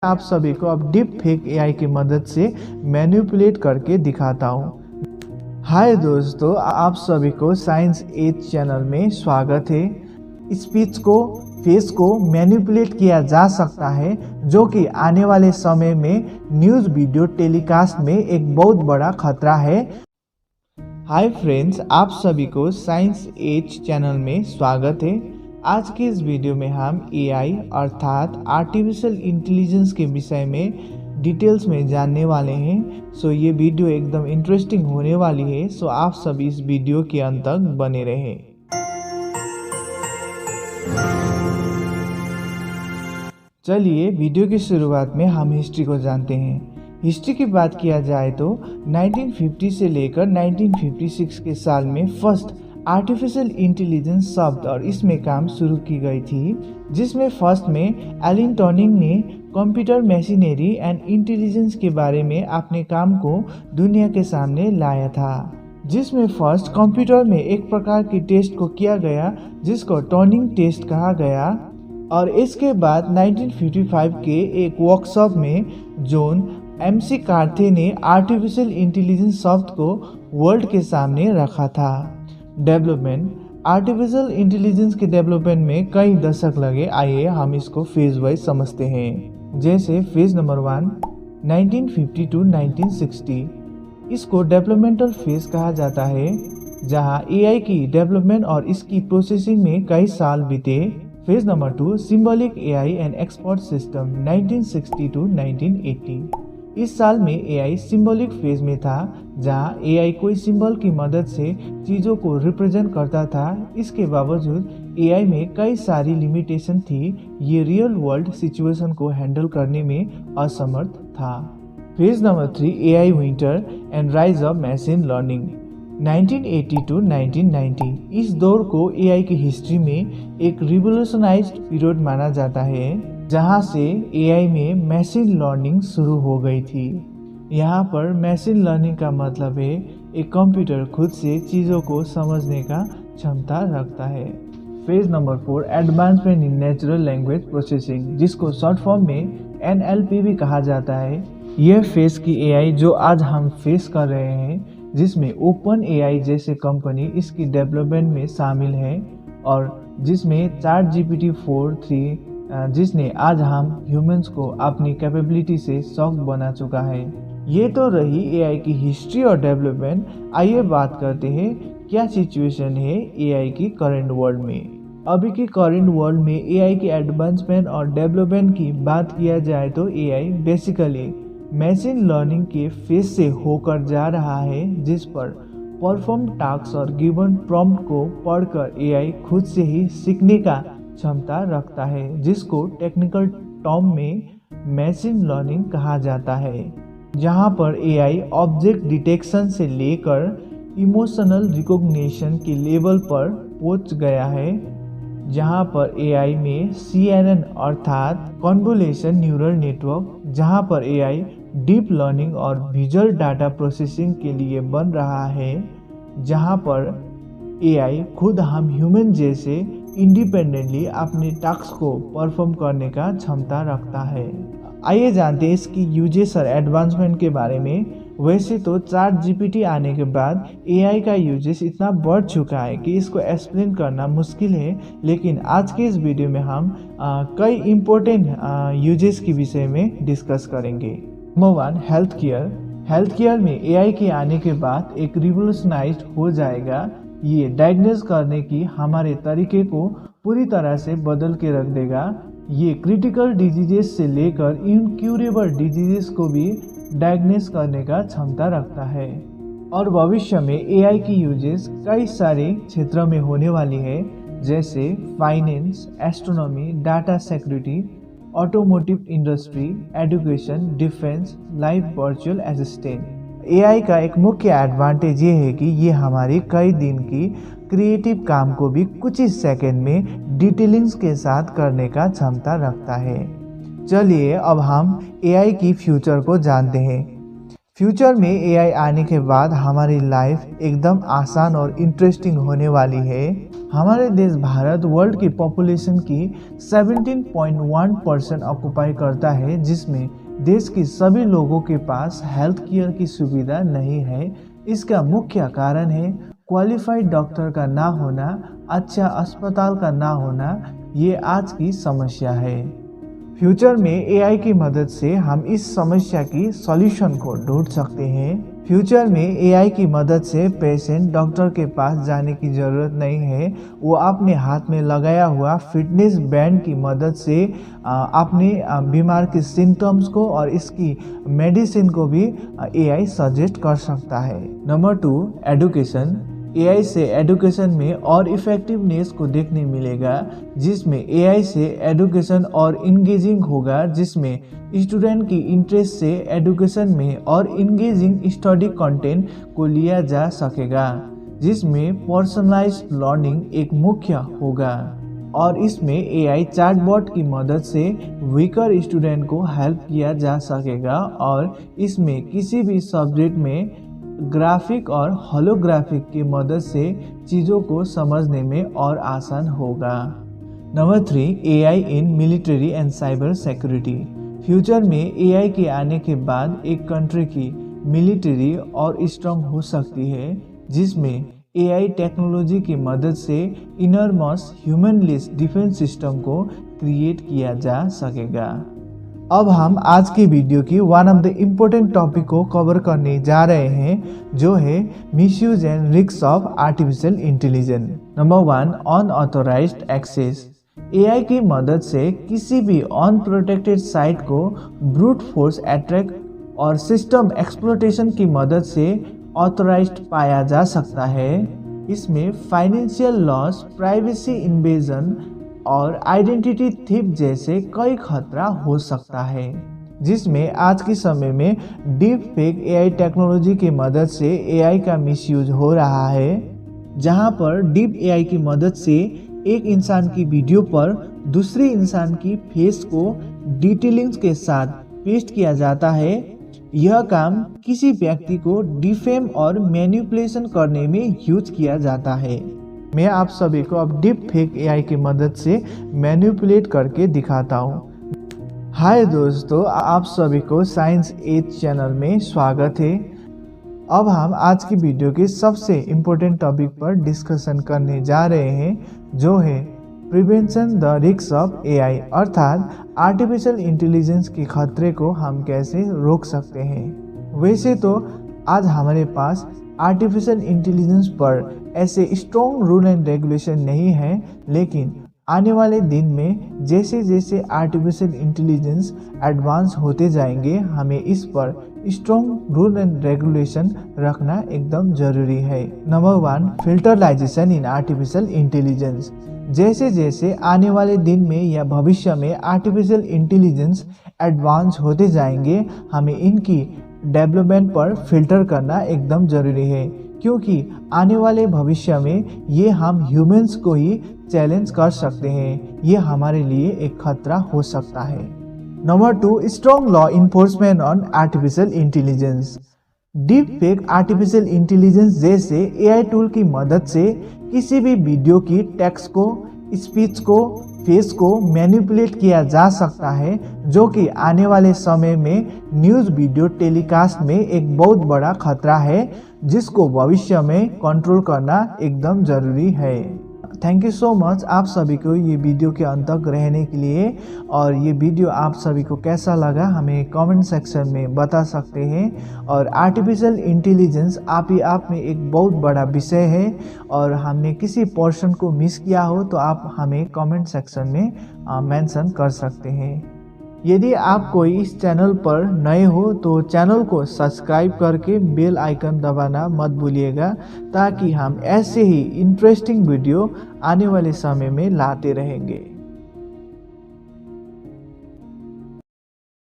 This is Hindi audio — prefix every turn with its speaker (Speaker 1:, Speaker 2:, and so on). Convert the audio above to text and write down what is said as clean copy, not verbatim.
Speaker 1: आप सभी को अब डीप फेक एआई की मदद से मैनिपुलेट करके दिखाता हूँ। हाय दोस्तों, आप सभी को साइंस एज चैनल में स्वागत है। स्पीच को फेस को मैनिपुलेट किया जा सकता है, जो कि आने वाले समय में न्यूज़ वीडियो टेलीकास्ट में एक बहुत बड़ा खतरा है। हाय फ्रेंड्स, आप सभी को साइंस एज चैनल में स्वागत है। आज के इस वीडियो में हम एआई अर्थात आर्टिफिशियल इंटेलिजेंस के विषय में डिटेल्स में जानने वाले हैं। सो ये वीडियो एकदम इंटरेस्टिंग होने वाली है। सो आप सभी इस वीडियो के अंत तक बने रहें। चलिए वीडियो की शुरुआत में हम हिस्ट्री को जानते हैं। हिस्ट्री की बात किया जाए तो 1950 से लेकर 1956 के साल में फर्स्ट आर्टिफिशियल इंटेलिजेंस शब्द और इसमें काम शुरू की गई थी, जिसमें फर्स्ट में एलन ट्यूरिंग ने कंप्यूटर मशीनरी एंड इंटेलिजेंस के बारे में अपने काम को दुनिया के सामने लाया था। जिसमें फर्स्ट कंप्यूटर में एक प्रकार की टेस्ट को किया गया जिसको ट्यूरिंग टेस्ट कहा गया। और इसके बाद 1955 के एक वर्कशॉप में जॉन एमसी कार्थे ने आर्टिफिशियल इंटेलिजेंस शब्द को वर्ल्ड के सामने रखा था। डेवलपमेंट आर्टिफिशियल इंटेलिजेंस के डेवलपमेंट में कई दशक लगे। आइए हम इसको फेज वाइज समझते हैं। जैसे फेज नंबर 1 1950 to 1960, इसको डेवलपमेंटल फेज कहा जाता है, जहां एआई की डेवलपमेंट और इसकी प्रोसेसिंग में कई साल बीते। Phase number 2 symbolic AI and expert system 1960 to 1980, इस साल में एआई सिंबॉलिक फेज में था, जहां एआई कोई सिंबल की मदद से चीज़ों को रिप्रेजेंट करता था। इसके बावजूद एआई में कई सारी लिमिटेशन थी। ये रियल वर्ल्ड सिचुएशन को हैंडल करने में असमर्थ था। Phase number 3 AI winter and rise of machine learning 1980 to 1990, इस दौर को एआई की हिस्ट्री में एक रिवोल्यूशनाइज्ड पीरियड माना जाता है, जहां से एआई में मशीन लर्निंग शुरू हो गई थी। यहाँ पर मशीन लर्निंग का मतलब है एक कंप्यूटर खुद से चीज़ों को समझने का क्षमता रखता है। Phase number 4 advancement in natural language processing, जिसको शॉर्ट फॉर्म में एनएलपी भी कहा जाता है। यह फेज की एआई जो आज हम फेस कर रहे हैं, जिसमें ओपन एआई जैसे कंपनी इसकी डेवलपमेंट में शामिल है, और जिसमें ChatGPT-4 3 जिसने आज हम ह्यूमंस को अपनी कैपेबिलिटी से शॉक बना चुका है। ये तो रही एआई की हिस्ट्री और डेवलपमेंट। आइए बात करते हैं क्या सिचुएशन है एआई की करंट वर्ल्ड में। अभी की करंट वर्ल्ड में एआई की एडवांसमेंट और डेवलपमेंट की बात किया जाए तो एआई बेसिकली मशीन लर्निंग के फेज से होकर जा रहा है, जिस पर परफॉर्म टास्क और गिवन प्रॉम्प्ट को पढ़कर एआई खुद से ही सीखने का क्षमता रखता है, जिसको टेक्निकल टर्म में मशीन लर्निंग कहा जाता है। जहां पर एआई ऑब्जेक्ट डिटेक्शन से लेकर इमोशनल रिकॉग्निशन के लेवल पर पहुंच गया है, जहां पर एआई में CNN अर्थात कन्वोल्यूशन न्यूरल नेटवर्क, जहां पर एआई डीप लर्निंग और विजुअल डाटा प्रोसेसिंग के लिए बन रहा है, जहां पर एआई खुद हम ह्यूमन जैसे इंडिपेंडेंटली अपने टास्क को परफॉर्म करने का क्षमता रखता है। आइए जानते हैं इसकी यूजेस और एडवांसमेंट के बारे में। वैसे तो ChatGPT आने के बाद एआई का यूजेस इतना बढ़ चुका है कि इसको एक्सप्लेन करना मुश्किल है, लेकिन आज के इस वीडियो में हम कई इम्पोर्टेंट यूजेस के विषय में डिस्कस करेंगे। Number 1 health care. Health care में एआई के आने के बाद एक रिवोल्यूशनाइज्ड हो जाएगा। ये डायग्नोज करने की हमारे तरीके को पूरी तरह से बदल के रख देगा। ये क्रिटिकल डिजीजेस से लेकर इनक्यूरेबल डिजीजेस को भी डायग्नोज करने का क्षमता रखता है। और भविष्य में एआई की यूजेस कई सारे क्षेत्रों में होने वाली है, जैसे finance, astronomy, data security, automotive industry, education, defence, life virtual assistant. AI का एक मुख्य एडवांटेज ये है कि ये हमारी कई दिन की क्रिएटिव काम को भी कुछ ही सेकंड में डिटेलिंग्स के साथ करने का क्षमता रखता है। चलिए अब हम एआई की फ्यूचर को जानते हैं। फ्यूचर में एआई आने के बाद हमारी लाइफ एकदम आसान और इंटरेस्टिंग होने वाली है। हमारे देश भारत वर्ल्ड की पॉपुलेशन की 17.1% ऑक्युपाई करता है, जिसमें देश की सभी लोगों के पास हेल्थ केयर की सुविधा नहीं है। इसका मुख्य कारण है क्वालिफाइड डॉक्टर का ना होना, अच्छा अस्पताल का ना होना। ये आज की समस्या है। फ्यूचर में एआई की मदद से हम इस समस्या की सॉल्यूशन को ढूंढ सकते हैं। फ्यूचर में एआई की मदद से पेशेंट डॉक्टर के पास जाने की ज़रूरत नहीं है। वो अपने हाथ में लगाया हुआ फिटनेस बैंड की मदद से अपने बीमार के सिम्टम्स को और इसकी मेडिसिन को भी एआई सजेस्ट कर सकता है। Number 2, education. एआई से एजुकेशन में और इफेक्टिवनेस को देखने मिलेगा, जिसमें एआई से एजुकेशन और इंगेजिंग होगा, जिसमें स्टूडेंट की इंटरेस्ट से एजुकेशन में और इंगेजिंग स्टडी कंटेंट को लिया जा सकेगा, जिसमें पर्सनलाइज्ड लर्निंग एक मुख्य होगा। और इसमें एआई चैटबॉट की मदद से वीकर स्टूडेंट को हेल्प किया जा सकेगा और इसमें किसी भी सब्जेक्ट में ग्राफिक और होलोग्राफिक की मदद से चीज़ों को समझने में और आसान होगा। Number 3, AI in military and cyber security. Future में एआई के आने के बाद एक कंट्री की मिलिट्री और स्ट्रांग हो सकती है, जिसमें एआई टेक्नोलॉजी की मदद से इनरमस ह्यूमनलेस डिफेंस सिस्टम को क्रिएट किया जा सकेगा। अब हम आज की वीडियो की one of the important topic को कवर करने जा रहे हैं, जो है misuse and risk of artificial intelligence. Number 1, unauthorised access. AI की मदद से किसी भी अनप्रोटेक्टेड साइट को ब्रूट फोर्स अटैक और सिस्टम एक्सप्लॉयटेशन की मदद से ऑथोराइज्ड पाया जा सकता है। इसमें फाइनेंशियल लॉस, प्राइवेसी इन्वेजन और आइडेंटिटी थीफ जैसे कई खतरा हो सकता है, जिसमें आज के समय में डीप फेक एआई टेक्नोलॉजी की मदद से एआई का मिसयूज हो रहा है, जहां पर डीप एआई की मदद से एक इंसान की वीडियो पर दूसरे इंसान की फेस को डिटेलिंग्स के साथ पेस्ट किया जाता है। यह काम किसी व्यक्ति को डिफेम और मैनिपुलेशन करने में यूज किया जाता है। मैं आप सभी को अब डीप फेक एआई की मदद से मैनिपुलेट करके दिखाता हूँ। हाय दोस्तों, आप सभी को साइंस एज चैनल में स्वागत है। अब हम आज की वीडियो के सबसे इम्पोर्टेंट टॉपिक पर डिस्कशन करने जा रहे हैं, जो है prevention the risk of AI, अर्थात आर्टिफिशियल इंटेलिजेंस के खतरे को हम कैसे रोक सकते हैं। वैसे तो आज हमारे पास आर्टिफिशियल इंटेलिजेंस पर ऐसे स्ट्रॉन्ग रूल एंड रेगुलेशन नहीं है, लेकिन आने वाले दिन में जैसे जैसे आर्टिफिशियल इंटेलिजेंस एडवांस होते जाएंगे, हमें इस पर स्ट्रॉन्ग रूल एंड रेगुलेशन रखना एकदम ज़रूरी है। नंबर 1, फिल्टरलाइजेशन इन आर्टिफिशियल इंटेलिजेंस। जैसे जैसे आने वाले दिन में या भविष्य में आर्टिफिशियल इंटेलिजेंस एडवांस होते जाएंगे, हमें इनकी डेवलपमेंट पर फिल्टर करना एकदम ज़रूरी है, क्योंकि आने वाले भविष्य में ये हम ह्यूमंस को ही चैलेंज कर सकते हैं। ये हमारे लिए एक खतरा हो सकता है। Number 2, strong law enforcement on artificial intelligence. Deep fake artificial intelligence जैसे एआई टूल की मदद से किसी भी वीडियो की टेक्स्ट को, स्पीच को, फेस को मैनिपुलेट किया जा सकता है, जो कि आने वाले समय में न्यूज़ वीडियो टेलीकास्ट में एक बहुत बड़ा खतरा है, जिसको भविष्य में कंट्रोल करना एकदम ज़रूरी है। थैंक यू सो मच आप सभी को ये वीडियो के अंत तक रहने के लिए। और ये वीडियो आप सभी को कैसा लगा हमें कमेंट सेक्शन में बता सकते हैं। और आर्टिफिशियल इंटेलिजेंस आप ही आप में एक बहुत बड़ा विषय है, और हमने किसी पोर्शन को मिस किया हो तो आप हमें कमेंट सेक्शन में मेंशन कर सकते हैं। यदि आप कोई इस चैनल पर नए हो तो चैनल को सब्सक्राइब करके बेल आइकन दबाना मत भूलिएगा, ताकि हम ऐसे ही इंटरेस्टिंग वीडियो आने वाले समय में लाते रहेंगे।